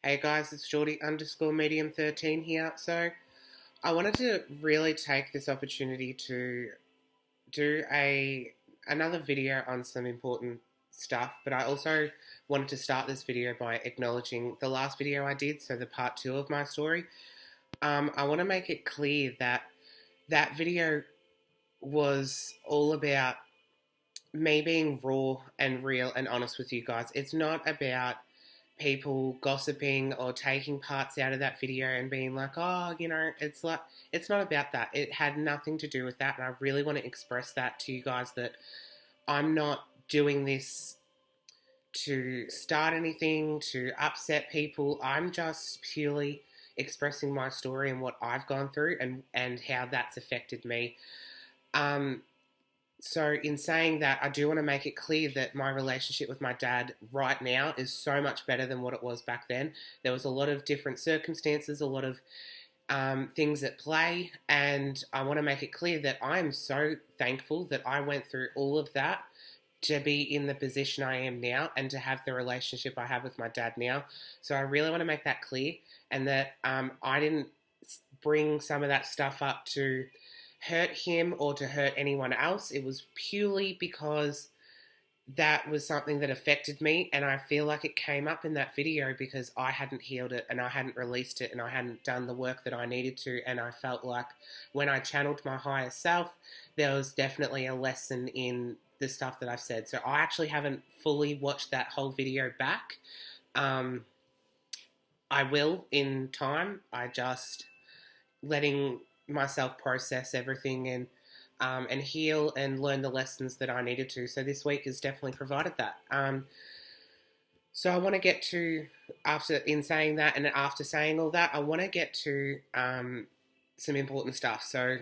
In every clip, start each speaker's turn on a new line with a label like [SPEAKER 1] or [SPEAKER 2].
[SPEAKER 1] Hey guys, it's Geordie_medium13 here. So I wanted to really take this opportunity to do another video on some important stuff, but I also wanted to start this video by acknowledging the last video I did, so the part two of my story. I want to make it clear that that video was all about me being raw and real and honest with you guys. It's not about people gossiping or taking parts out of that video and being like, oh, it's not about that. It had nothing to do with that. And I really want to express that to you guys that I'm not doing this to start anything, to upset people. I'm just purely expressing my story and what I've gone through and how that's affected me. Um, so, in saying that, I do want to make it clear that my relationship with my dad right now is so much better than what it was back then. There was a lot of different circumstances, a lot of things at play, and I want to make it clear that I am so thankful that I went through all of that to be in the position I am now and to have the relationship I have with my dad now. So, I really want to make that clear, and that I didn't bring some of that stuff up to hurt him or to hurt anyone else. It was purely because that was something that affected me, and I feel like it came up in that video because I hadn't healed it and I hadn't released it and I hadn't done the work that I needed to, and I felt like when I channeled my higher self, there was definitely a lesson in the stuff that I've said. So I actually haven't fully watched that whole video back. I will in time. I just letting myself process everything and heal and learn the lessons that I needed to. So this week has definitely provided that. So I want to get to, after saying that and after saying all that, I want to get to some important stuff. So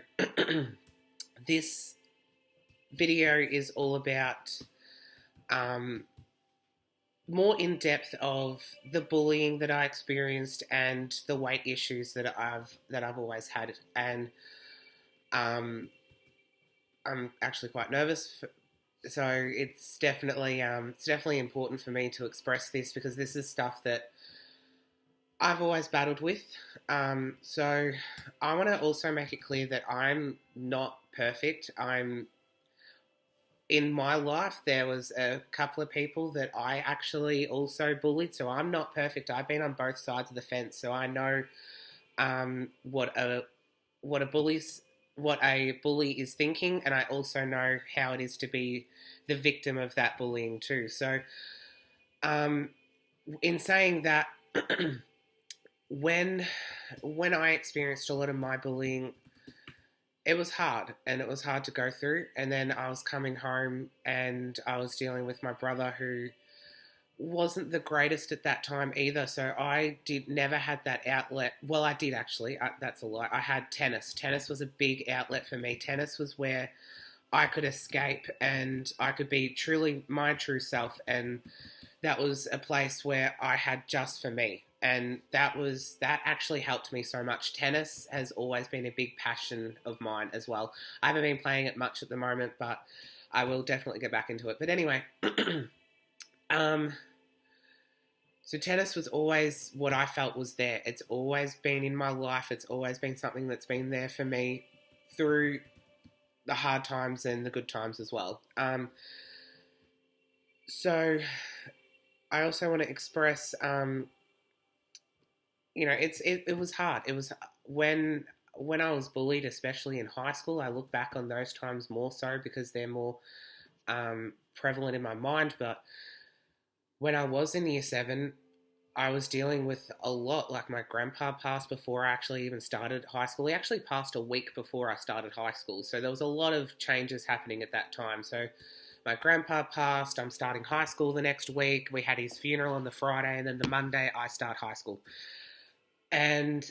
[SPEAKER 1] this video is all about more in depth of the bullying that I experienced and the weight issues that I've always had, and I'm actually quite nervous. So it's definitely important for me to express this because this is stuff that I've always battled with. So I want to also make it clear that I'm not perfect. In my life, there was a couple of people that I actually also bullied, so I'm not perfect. I've been on both sides of the fence, so I know what a bully is thinking, and I also know how it is to be the victim of that bullying too. So, in saying that, when I experienced a lot of my bullying, it was hard, and it was hard to go through. And then I was coming home and I was dealing with my brother who wasn't the greatest at that time either. So I never had that outlet. Well, I did actually. That's a lie. I had tennis. Tennis was a big outlet for me. Tennis was where I could escape and I could be truly my true self. And that was a place where I had just for me. And that actually helped me so much. Tennis has always been a big passion of mine as well. I haven't been playing it much at the moment, but I will definitely get back into it. But anyway, so tennis was always what I felt was there. It's always been in my life. It's always been something that's been there for me through the hard times and the good times as well. So I also want to express, it was hard. It was when I was bullied, especially in high school. I look back on those times more so because they're more prevalent in my mind. But when I was in year 7, I was dealing with a lot. Like, my grandpa passed before I actually even started high school. He actually passed a week before I started high school. So there was a lot of changes happening at that time. So my grandpa passed. I'm starting high school the next week. We had his funeral on the Friday, and then the Monday I start high school. And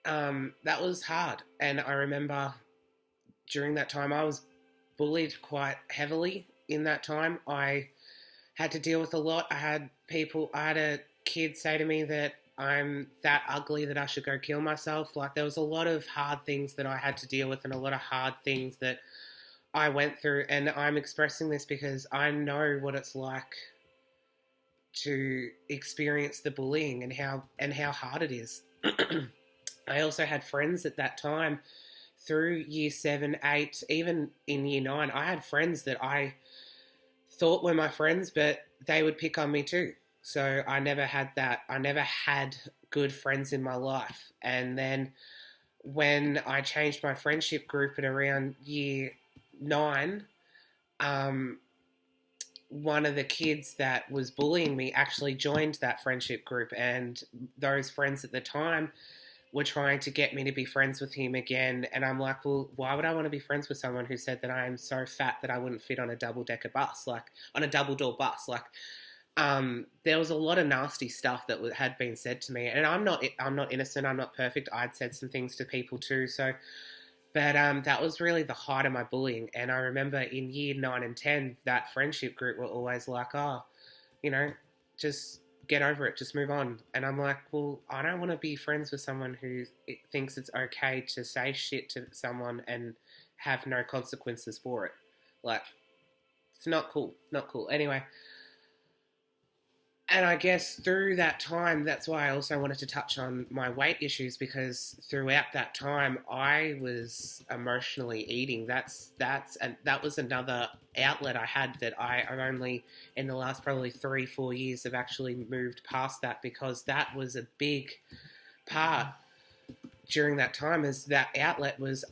[SPEAKER 1] that was hard. And I remember during that time I was bullied quite heavily in that time. I had to deal with a lot. I had a kid say to me that I'm that ugly that I should go kill myself. Like, there was a lot of hard things that I had to deal with and a lot of hard things that I went through. And I'm expressing this because I know what it's like to experience the bullying and how hard it is. I also had friends at that time through year 7, 8, even in year 9. I had friends that I thought were my friends, but they would pick on me too. So I never had that. I never had good friends in my life. And then when I changed my friendship group at around year 9, um, one of the kids that was bullying me actually joined that friendship group, and those friends at the time were trying to get me to be friends with him again. And I'm like, well, why would I want to be friends with someone who said that I am so fat that I wouldn't fit on a double-decker bus, like on a double-door bus? Like, there was a lot of nasty stuff that had been said to me, and I'm not innocent. I'm not perfect. I'd said some things to people too. So, but that was really the height of my bullying. And I remember in year 9 and 10, that friendship group were always like, oh, just get over it, just move on. And I'm like, well, I don't want to be friends with someone who thinks it's okay to say shit to someone and have no consequences for it. Like, it's not cool. Anyway, and I guess through that time, that's why I also wanted to touch on my weight issues, because throughout that time, I was emotionally eating. That was another outlet I had that I've only in the last probably 3-4 years have actually moved past that, because that was a big part during that time. Is that outlet was,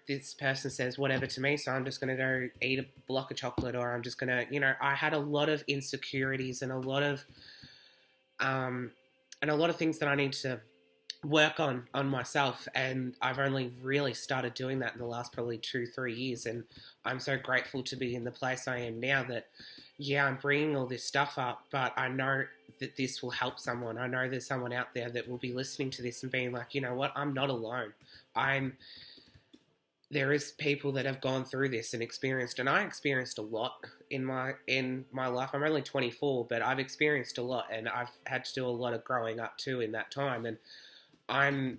[SPEAKER 1] this person says whatever to me, so I'm just going to go eat a block of chocolate, or I'm just going to, I had a lot of insecurities and a lot of things that I need to work on myself, and I've only really started doing that in the last probably 2-3 years, and I'm so grateful to be in the place I am now that, yeah, I'm bringing all this stuff up, but I know that this will help someone. I know there's someone out there that will be listening to this and being like, you know what, I'm not alone. There is people that have gone through this and experienced, and I experienced a lot in my life. I'm only 24, but I've experienced a lot, and I've had to do a lot of growing up too in that time. And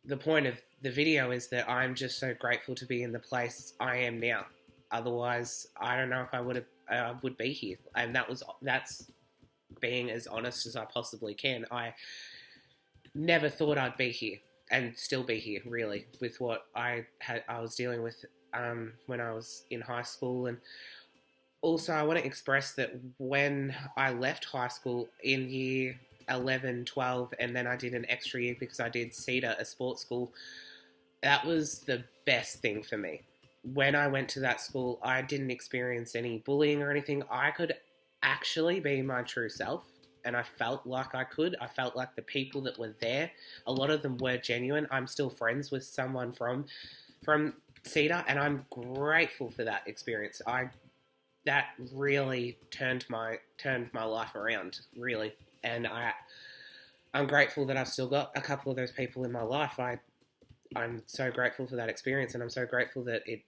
[SPEAKER 1] the point of the video is that I'm just so grateful to be in the place I am now. Otherwise, I don't know if I would be here. And that's being as honest as I possibly can. I never thought I'd be here and still be here, really, with what I was dealing with when I was in high school. And also, I want to express that when I left high school in year 11, 12, and then I did an extra year because I did CEDA, a sports school, that was the best thing for me. When I went to that school, I didn't experience any bullying or anything. I could actually be my true self, and I felt like I could. I felt like the people that were there, a lot of them were genuine. I'm still friends with someone from CEDA, and I'm grateful for that experience. That really turned my life around, really, and I'm grateful that I've still got a couple of those people in my life. I'm so grateful for that experience, and I'm so grateful that it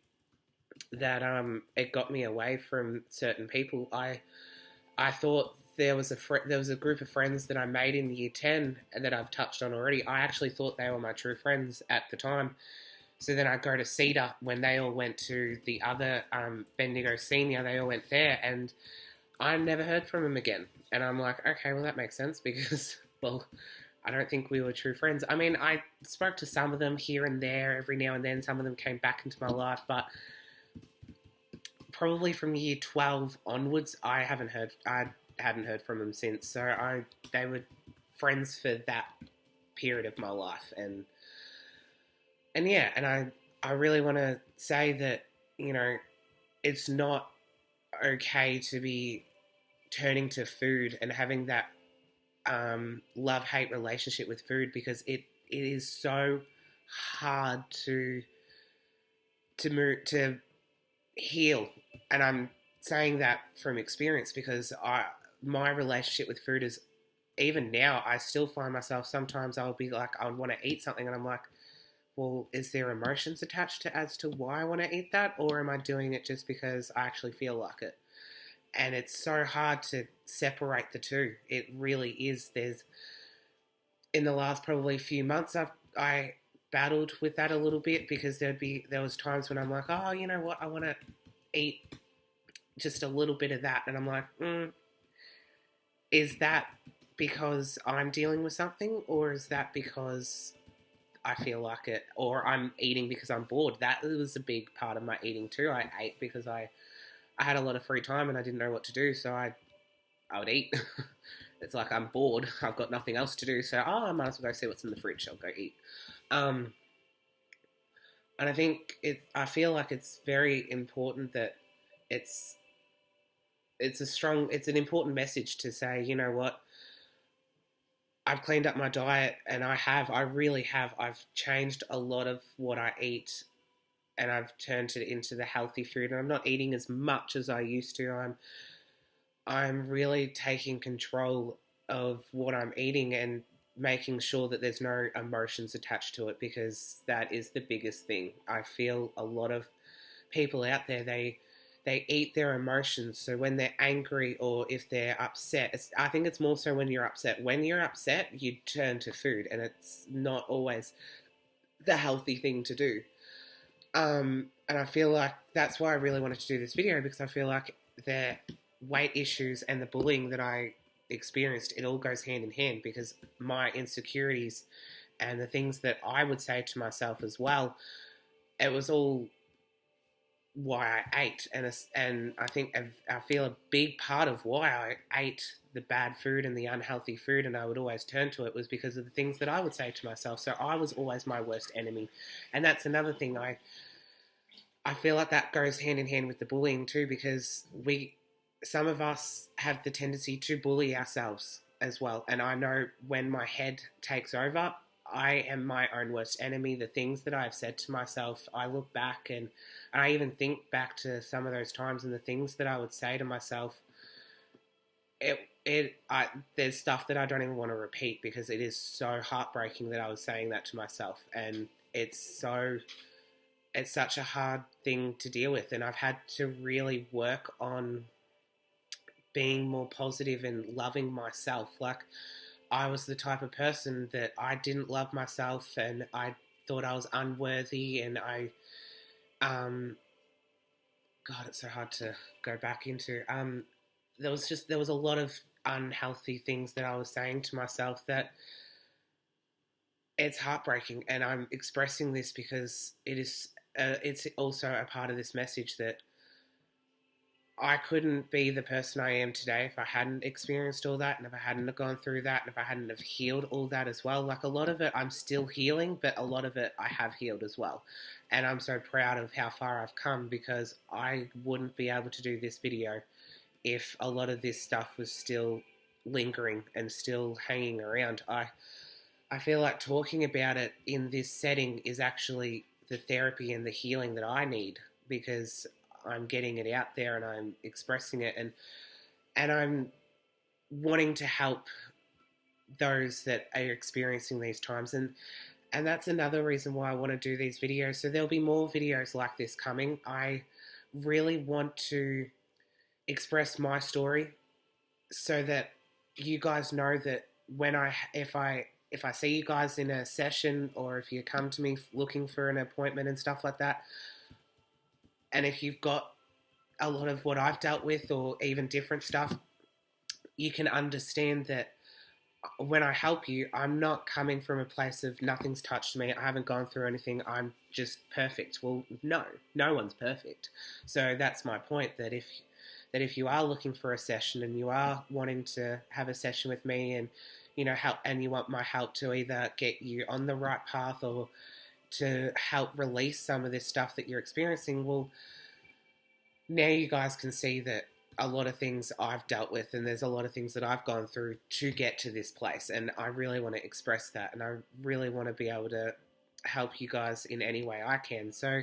[SPEAKER 1] got me away from certain people. I thought there was a group of friends that I made in year 10 and that I've touched on already. I actually thought they were my true friends at the time. So then I go to CEDA when they all went to the other Bendigo Senior. They all went there, and I never heard from them again. And I'm like, okay, well, that makes sense because, well, I don't think we were true friends. I mean, I spoke to some of them here and there every now and then. Some of them came back into my life, but probably from year 12 onwards, I hadn't heard from them since. So they were friends for that period of my life, and yeah, and I really want to say that, it's not okay to be turning to food and having that love-hate relationship with food, because it is so hard to heal. And I'm saying that from experience, because my relationship with food is, even now, I still find myself, sometimes I'll be like, I want to eat something, and I'm like, well, is there emotions attached as to why I want to eat that, or am I doing it just because I actually feel like it? And it's so hard to separate the two. It really is. In the last probably few months, I battled with that a little bit, because there was times when I'm like, oh, you know what, I want to eat just a little bit of that, and I'm like, is that because I'm dealing with something, or is that because I feel like it, or I'm eating because I'm bored? That was a big part of my eating too. I ate because I had a lot of free time and I didn't know what to do, so I would eat. It's like I'm bored. I've got nothing else to do, so I might as well go see what's in the fridge. I'll go eat. Um, and I think I feel like it's very important that it's it's an important message to say, you know what, I've cleaned up my diet, and I really have. I've changed a lot of what I eat, and I've turned it into the healthy food, and I'm not eating as much as I used to. I'm really taking control of what I'm eating and making sure that there's no emotions attached to it, because that is the biggest thing. I feel a lot of people out there, they eat their emotions. So when they're angry or if they're upset, I think it's more so when you're upset. When you're upset, you turn to food, and it's not always the healthy thing to do. And I feel like that's why I really wanted to do this video, because I feel like the weight issues and the bullying that I experienced, it all goes hand in hand, because my insecurities and the things that I would say to myself as well, it was all why I ate, and I think I feel a big part of why I ate the bad food and the unhealthy food, and I would always turn to it, was because of the things that I would say to myself. So I was always my worst enemy, and that's another thing. I feel like that goes hand in hand with the bullying too, because some of us have the tendency to bully ourselves as well. And I know when my head takes over, I am my own worst enemy. The things that I've said to myself, I look back and I even think back to some of those times, and the things that I would say to myself, there's stuff that I don't even want to repeat, because it is so heartbreaking that I was saying that to myself, and it's such a hard thing to deal with, and I've had to really work on being more positive and loving myself. Like, I was the type of person that I didn't love myself, and I thought I was unworthy, and God, it's so hard to go back into. There was a lot of unhealthy things that I was saying to myself that it's heartbreaking, and I'm expressing this because it's also a part of this message that I couldn't be the person I am today if I hadn't experienced all that, and if I hadn't have gone through that, and if I hadn't have healed all that as well. Like, a lot of it I'm still healing, but a lot of it I have healed as well. And I'm so proud of how far I've come, because I wouldn't be able to do this video if a lot of this stuff was still lingering and still hanging around. I feel like talking about it in this setting is actually the therapy and the healing that I need, because I'm getting it out there and I'm expressing it, and I'm wanting to help those that are experiencing these times, and that's another reason why I want to do these videos. So there'll be more videos like this coming. I really want to express my story, so that you guys know that if I see you guys in a session, or if you come to me looking for an appointment and stuff like that, and if you've got a lot of what I've dealt with, or even different stuff, you can understand that when I help you, I'm not coming from a place of nothing's touched me, I haven't gone through anything, I'm just perfect. Well, no one's perfect. So that's my point, that if you are looking for a session, and you are wanting to have a session with me, and help, and you want my help to either get you on the right path, or to help release some of this stuff that you're experiencing, well, now you guys can see that a lot of things I've dealt with, and there's a lot of things that I've gone through to get to this place, and I really want to express that, and I really want to be able to help you guys in any way I can. So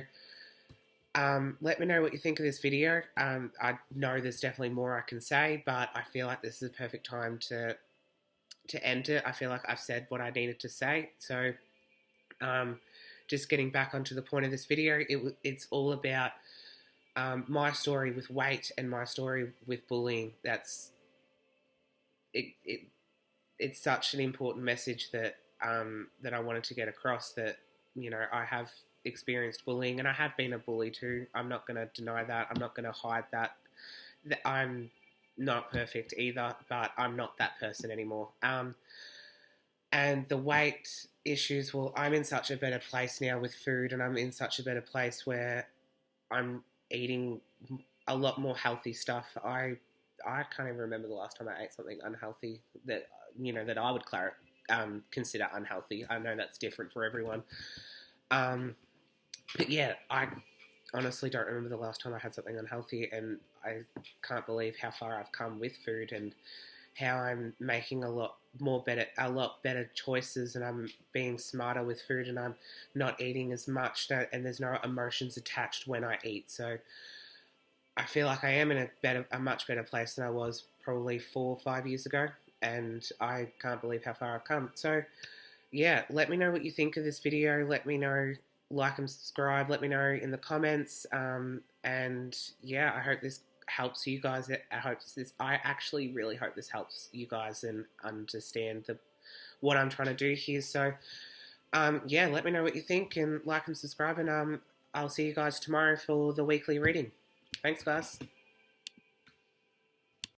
[SPEAKER 1] let me know what you think of this video. I know there's definitely more I can say, but I feel like this is a perfect time to end it. I feel like I've said what I needed to say. So just getting back onto the point of this video, it's all about my story with weight and my story with bullying. It's such an important message that that I wanted to get across, that I have experienced bullying, and I have been a bully too. I'm not going to deny that. I'm not going to hide that. That I'm not perfect either, but I'm not that person anymore. And the weight issues, well, I'm in such a better place now with food, and I'm in such a better place where I'm eating a lot more healthy stuff. I can't even remember the last time I ate something unhealthy that that I would consider unhealthy. I know that's different for everyone. But yeah, I honestly don't remember the last time I had something unhealthy, and I can't believe how far I've come with food and how I'm making a lot better choices, and I'm being smarter with food, and I'm not eating as much, and there's no emotions attached when I eat. So I feel like I am in a much better place than I was probably 4 or 5 years ago, and I can't believe how far I've come. So yeah, let me know what you think of this video. Let me know, like and subscribe. Let me know in the comments. And yeah, I hope this helps you guys. I actually really hope this helps you guys and understand what I'm trying to do here. So yeah, let me know what you think, and like and subscribe, and I'll see you guys tomorrow for the weekly reading. Thanks, guys.